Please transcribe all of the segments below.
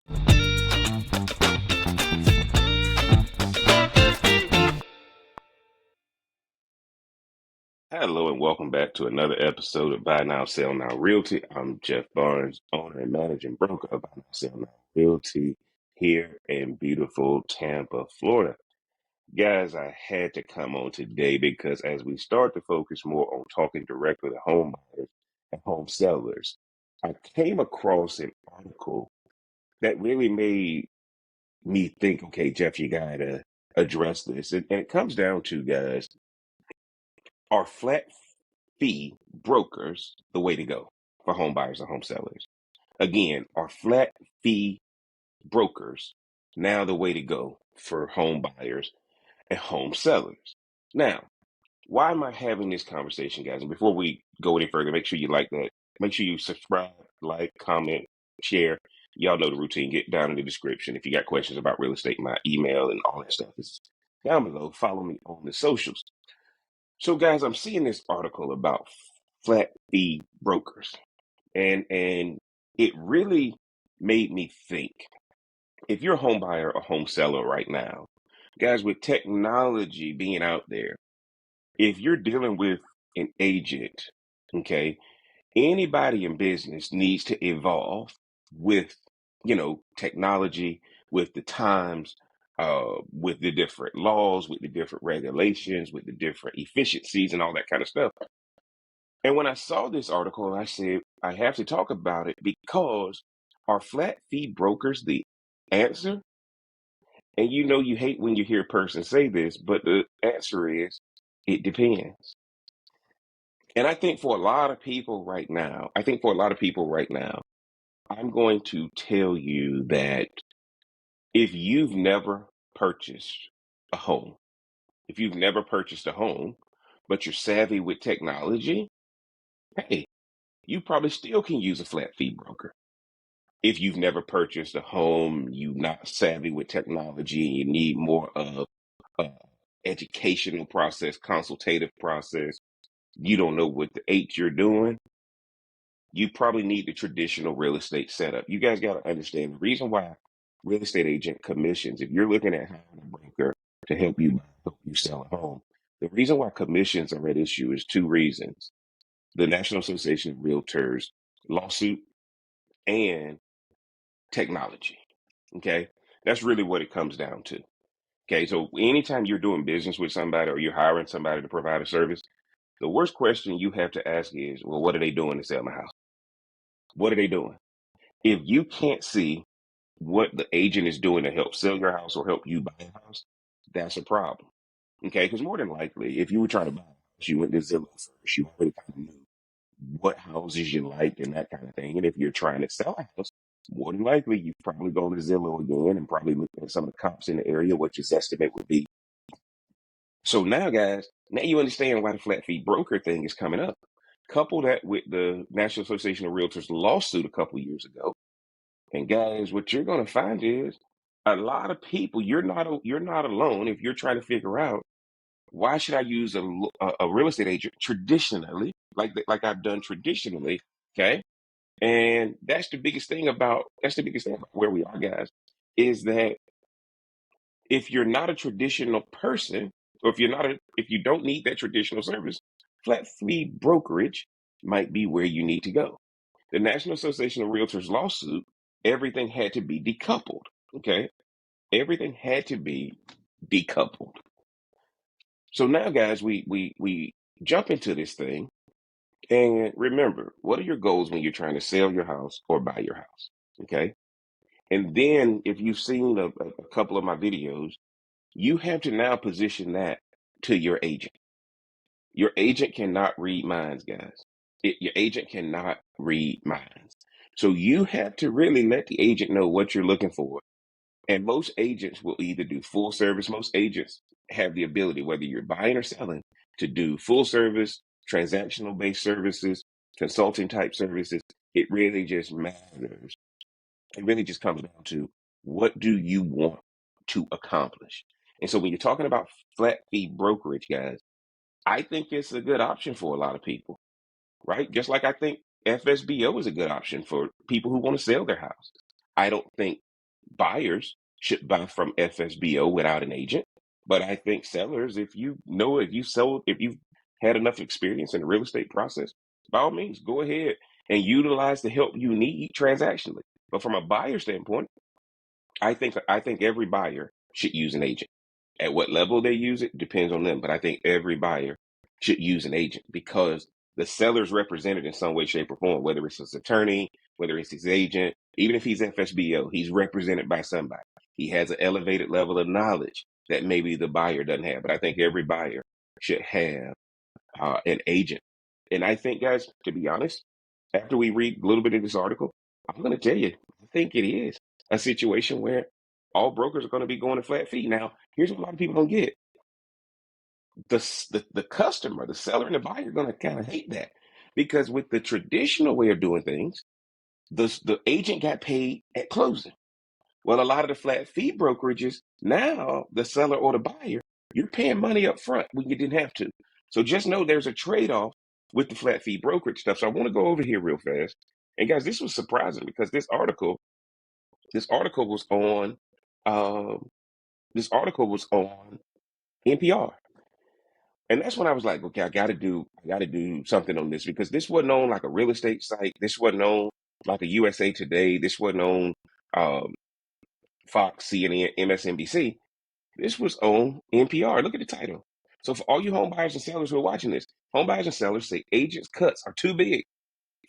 Hello and welcome back to another episode of Buy Now, Sell Now Realty. I'm Jeff Barnes, owner and managing broker of Buy Now, Sell Now Realty here in beautiful Tampa, Florida. Guys, I had to come on today because as we start to focus more on talking directly to home buyers and home sellers, I came across an article that really made me think, okay, Jeff, you got to address this. And it comes down to, guys, are flat fee brokers the way to go for home buyers and home sellers? Again, are flat fee brokers now the way to go for home buyers and home sellers? Now, why am I having this conversation, guys? And before we go any further, make sure you like that. Make sure you subscribe, like, comment, share. Y'all know the routine. Get down in the description. If you got questions about real estate, my email and all that stuff is down below. Follow me on the socials. So, guys, I'm seeing this article about flat fee brokers, and it really made me think. If you're a home buyer or home seller right now, guys, with technology being out there, if you're dealing with an agent, okay, anybody in business needs to evolve with, technology, with the times, with the different laws, with the different regulations, with the different efficiencies and all that kind of stuff. And when I saw this article, I said, I have to talk about it because are flat fee brokers the answer? And you hate when you hear a person say this, but the answer is it depends. And I think for a lot of people right now, I'm going to tell you that if you've never purchased a home, if you've never purchased a home, but you're savvy with technology, hey, you probably still can use a flat fee broker. If you've never purchased a home, you're not savvy with technology, and you need more of a educational process, consultative process, you don't know what the H you're doing, you probably need the traditional real estate setup. You guys got to understand the reason why real estate agent commissions, if you're looking at hiring a broker to help you buy, help you sell a home, the reason why commissions are at issue is two reasons: the National Association of Realtors lawsuit and technology. Okay. That's really what it comes down to. Okay. So anytime you're doing business with somebody or you're hiring somebody to provide a service, the worst question you have to ask is, well, what are they doing to sell my house? What are they doing? If you can't see what the agent is doing to help sell your house or help you buy a house, that's a problem. Okay. Because more than likely, if you were trying to buy a house, you went to Zillow first, you already kind of knew what houses you liked and that kind of thing. And if you're trying to sell a house, more than likely you've probably gone to Zillow again and probably looked at some of the comps in the area, what your estimate would be. So now, guys, now you understand why the flat fee broker thing is coming up. Couple that with the National Association of Realtors lawsuit a couple years ago, and guys, what you're going to find is a lot of people. You're not alone if you're trying to figure out why should I use a real estate agent traditionally, like I've done traditionally. Okay. And that's the biggest thing about where we are, guys, is that if you're not a traditional person, or if you don't need that traditional service, flat fee brokerage might be where you need to go. The National Association of Realtors lawsuit, everything had to be decoupled. Okay. Everything had to be decoupled. So now, guys, we jump into this thing. And remember, what are your goals when you're trying to sell your house or buy your house? Okay. And then if you've seen a couple of my videos, you have to now position that to your agent. Your agent cannot read minds, guys. Your agent cannot read minds. So you have to really let the agent know what you're looking for. And most agents will either do full service. Most agents have the ability, whether you're buying or selling, to do full service, transactional based services, consulting type services. It really just matters. It really just comes down to what do you want to accomplish. And so when you're talking about flat fee brokerage, guys, I think it's a good option for a lot of people, right? Just like I think FSBO is a good option for people who want to sell their house. I don't think buyers should buy from FSBO without an agent. But I think sellers, if you've had enough experience in the real estate process, by all means, go ahead and utilize the help you need transactionally. But from a buyer standpoint, I think every buyer should use an agent. At what level they use it depends on them, but I think every buyer should use an agent because the seller's represented in some way, shape, or form, whether it's his attorney, whether it's his agent, even if he's FSBO, he's represented by somebody. He has an elevated level of knowledge that maybe the buyer doesn't have. But I think every buyer should have an agent. And I think, guys, to be honest, after we read a little bit of this article, I'm going to tell you, I think it is a situation where all brokers are going to be going to flat fee. Now, here's what a lot of people don't get. The customer, the seller, and the buyer are going to kind of hate that because with the traditional way of doing things, the agent got paid at closing. Well, a lot of the flat fee brokerages, now the seller or the buyer, you're paying money up front when you didn't have to. So just know there's a trade-off with the flat fee brokerage stuff. So I want to go over here real fast. And guys, this was surprising because this article was on um, this article was on NPR. And that's when I was like, okay, I gotta do something on this because this wasn't on like a real estate site. This wasn't on like a USA Today. This wasn't on um, Fox, CNN, MSNBC. This was on NPR. Look at the title. So for all you home buyers and sellers who are watching this, home buyers and sellers say agents' cuts are too big.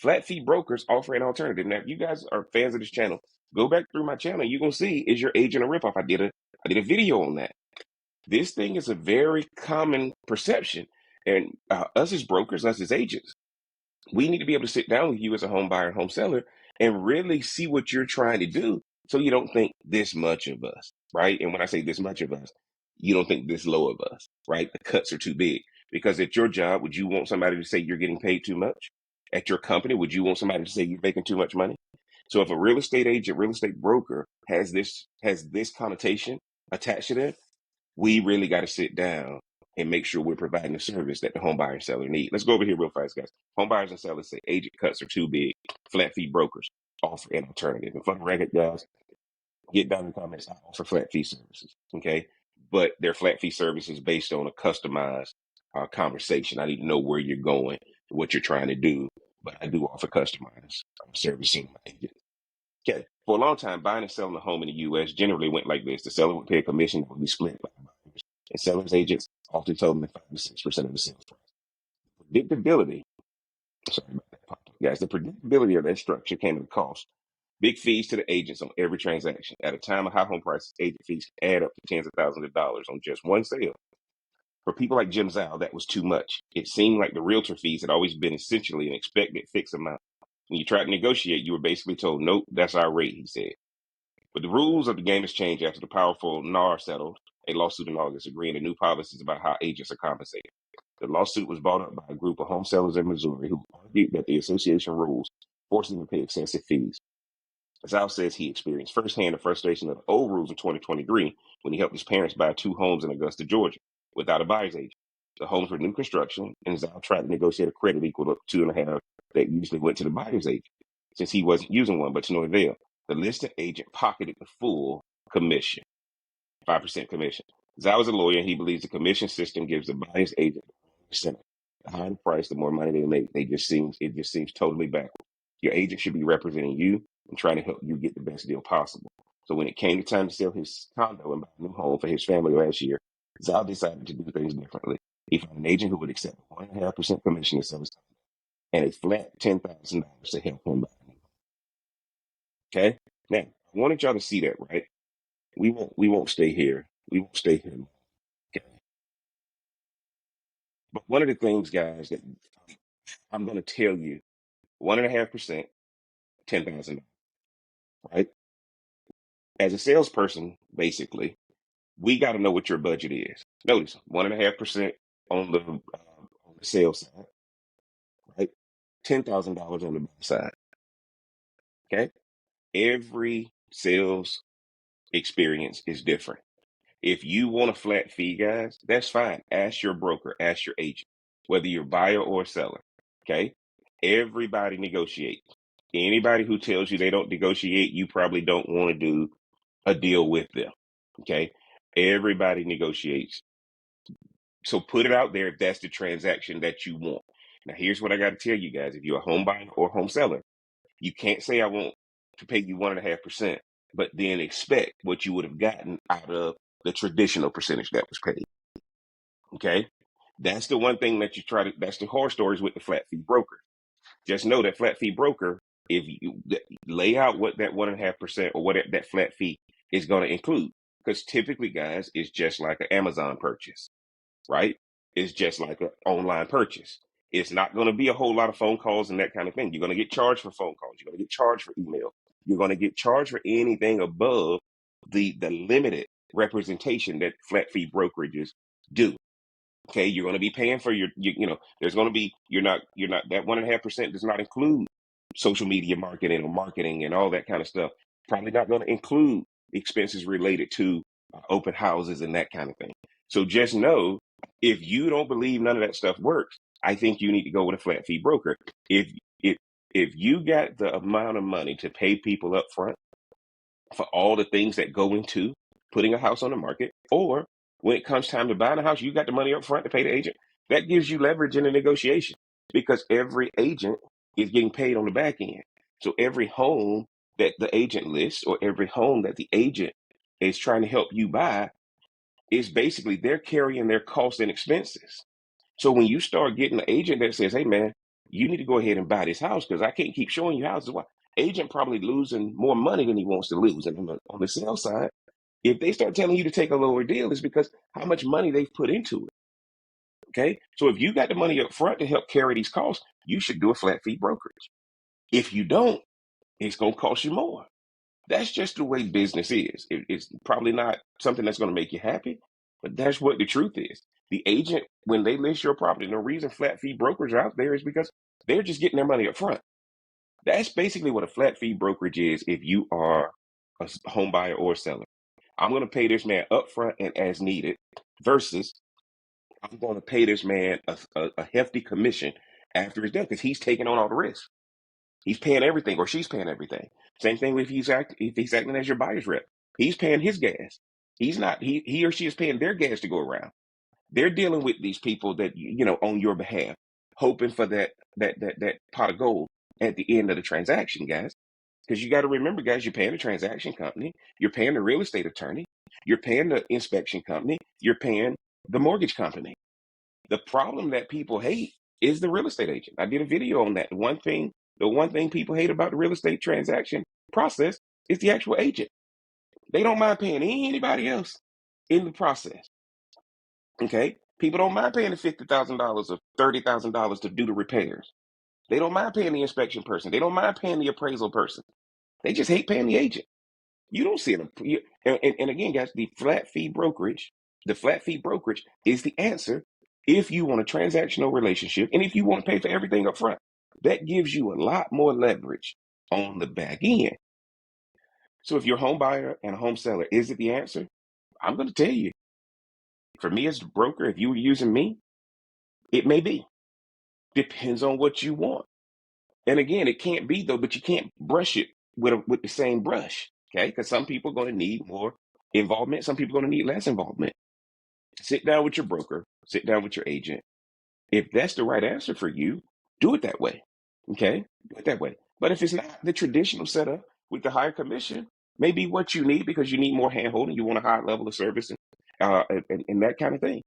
Flat fee brokers offer an alternative. Now, if you guys are fans of this channel, go back through my channel. You're gonna see is your agent a ripoff? I did a video on that. This thing is a very common perception, and us as brokers, us as agents, we need to be able to sit down with you as a home buyer and home seller and really see what you're trying to do so you don't think this much of us, right? And when I say this much of us, you don't think this low of us, right? The cuts are too big. Because at your job, would you want somebody to say you're getting paid too much? At your company, would you want somebody to say you're making too much money? So if a real estate agent, real estate broker has this connotation attached to them, we really got to sit down and make sure we're providing the service that the home buyer and seller need. Let's go over here real fast, guys. Home buyers and sellers say agent cuts are too big. Flat fee brokers offer an alternative. And for the record, guys, get down in the comments. I offer flat fee services, okay? But they're flat fee services based on a customized conversation. I need to know where you're going, what you're trying to do. But I do offer customized servicing my agent. Okay. For a long time, buying and selling a home in the U.S. generally went like this. The seller would pay a commission that would be split by the buyers. And sellers agents often told them 5 to 6% of the sales price. Predictability, sorry about that, guys. The predictability of that structure came at a cost. Big fees to the agents on every transaction. At a time of high home prices, agent fees can add up to tens of thousands of dollars on just one sale. For people like Jim Zhao, that was too much. It seemed like the realtor fees had always been essentially an expected fixed amount. When you tried to negotiate, you were basically told, nope, that's our rate, he said. But the rules of the game has changed after the powerful NAR settled a lawsuit in August agreeing to new policies about how agents are compensated. The lawsuit was brought up by a group of home sellers in Missouri who argued that the association rules forced them to pay excessive fees. Zhao says he experienced firsthand the frustration of the old rules in 2023 when he helped his parents buy 2 homes in Augusta, Georgia, without a buyer's agent. The homes were new construction, and Zhao tried to negotiate a credit equal to 2.5 that usually went to the buyer's agent, since he wasn't using one, but to no avail. The listing agent pocketed the full commission, 5% commission. Zhao is a lawyer, and he believes the commission system gives the buyer's agent a percent. The higher the price, the more money they make. It just seems totally backwards. Your agent should be representing you and trying to help you get the best deal possible. So when it came to time to sell his condo and buy a new home for his family last year, Zhao decided to do things differently. He found an agent who would accept 1.5% commission to sell his condo and a flat $10,000 to help him buy a new home. Okay? Now, I wanted y'all to see that, right? We won't stay here. We won't stay here. Okay? But one of the things, guys, that I'm going to tell you, 1.5%, $10,000, right? As a salesperson, basically, we got to know what your budget is. Notice 1.5% on the sales side, right? $10,000 on the buy side. Okay. Every sales experience is different. If you want a flat fee, guys, that's fine. Ask your broker, ask your agent, whether you're a buyer or a seller. Okay. Everybody negotiates. Anybody who tells you they don't negotiate, you probably don't want to do a deal with them. Okay. Everybody negotiates. So put it out there if that's the transaction that you want. Now, here's what I got to tell you guys. If you're a home buyer or home seller, you can't say I want to pay you 1.5%, but then expect what you would have gotten out of the traditional percentage that was paid. Okay. That's the one thing that that's the horror stories with the flat fee broker. Just know that flat fee broker, if you lay out what that 1.5% or what that flat fee is going to include, because typically, guys, it's just like an Amazon purchase, right? It's just like an online purchase. It's not going to be a whole lot of phone calls and that kind of thing. You're going to get charged for phone calls. You're going to get charged for email. You're going to get charged for anything above the limited representation that flat fee brokerages do. Okay, you're going to be paying for there's going to be, you're not, that 1.5% does not include social media marketing or marketing and all that kind of stuff. Probably not going to include expenses related to open houses and that kind of thing. So just know, if you don't believe none of that stuff works, I think you need to go with a flat fee broker. If, if, if you got the amount of money to pay people up front for all the things that go into putting a house on the market, or when it comes time to buying a house, you got the money up front to pay the agent. That gives you leverage in the negotiation, because every agent is getting paid on the back end. So every home that the agent lists, or every home that the agent is trying to help you buy, is basically they're carrying their costs and expenses. So when you start getting an agent that says, "Hey man, you need to go ahead and buy this house because I can't keep showing you houses," why? Agent probably losing more money than he wants to lose. And on the sales side, if they start telling you to take a lower deal, it's because how much money they've put into it. Okay. So if you got the money up front to help carry these costs, you should do a flat fee brokerage. If you don't, it's going to cost you more. That's just the way business is. It's probably not something that's going to make you happy, but that's what the truth is. The agent, when they list your property, the reason flat fee brokers are out there is because they're just getting their money up front. That's basically what a flat fee brokerage is if you are a home buyer or seller. I'm going to pay this man upfront and as needed, versus I'm going to pay this man a hefty commission after it's done, because he's taking on all the risk. He's paying everything, or she's paying everything. Same thing if he's acting as your buyer's rep. He's paying his gas. He's not. He or she is paying their gas to go around. They're dealing with these people that on your behalf, hoping for that pot of gold at the end of the transaction, guys. Because you got to remember, guys, you're paying the transaction company, you're paying the real estate attorney, you're paying the inspection company, you're paying the mortgage company. The problem that people hate is the real estate agent. I did a video on that. The one thing people hate about the real estate transaction process is the actual agent. They don't mind paying anybody else in the process. Okay? People don't mind paying the $50,000 or $30,000 to do the repairs. They don't mind paying the inspection person. They don't mind paying the appraisal person. They just hate paying the agent. You don't see them. And again, guys, the flat fee brokerage is the answer if you want a transactional relationship and if you want to pay for everything up front. That gives you a lot more leverage on the back end. So if you're a home buyer and a home seller, is it the answer? I'm going to tell you. For me as the broker, if you were using me, it may be. Depends on what you want. And again, it can't be though, but you can't brush it with the same brush. Okay, because some people are going to need more involvement. Some people are going to need less involvement. Sit down with your broker, sit down with your agent. If that's the right answer for you, do it that way. Okay, do it that way. But if it's not, the traditional setup with the higher commission may be what you need, because you need more handholding. You want a higher level of service and that kind of thing.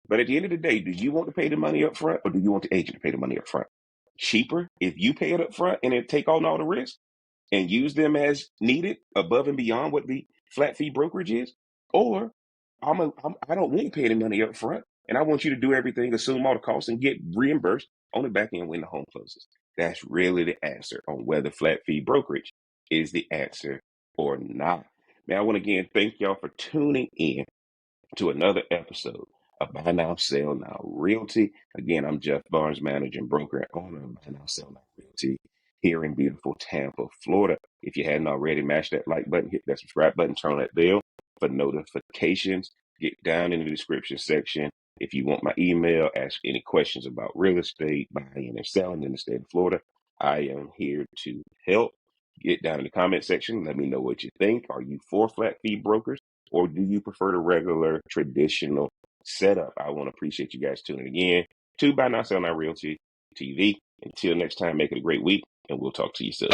But at the end of the day, do you want to pay the money up front, or do you want the agent to pay the money up front? Cheaper if you pay it up front and then take on all the risk and use them as needed above and beyond what the flat fee brokerage is? Or I don't want to pay the money up front, and I want you to do everything, assume all the costs, and get reimbursed on the back end when the home closes. That's really the answer on whether flat fee brokerage is the answer or not. Now, I want to again thank y'all for tuning in to another episode of Buy Now, Sell Now Realty. Again, I'm Jeff Barnes, manager and broker and owner of Buy Now, Sell Now Realty here in beautiful Tampa, Florida. If you hadn't already, mash that like button, hit that subscribe button, turn on that bell for notifications. Get down in the description section. If you want my email, ask any questions about real estate, buying and selling in the state of Florida, I am here to help. Get down in the comment section. Let me know what you think. Are you for flat fee brokers, or do you prefer the regular traditional setup? I want to appreciate you guys tuning in to Buy Now Sell Now Realty TV. Until next time, make it a great week, and we'll talk to you soon.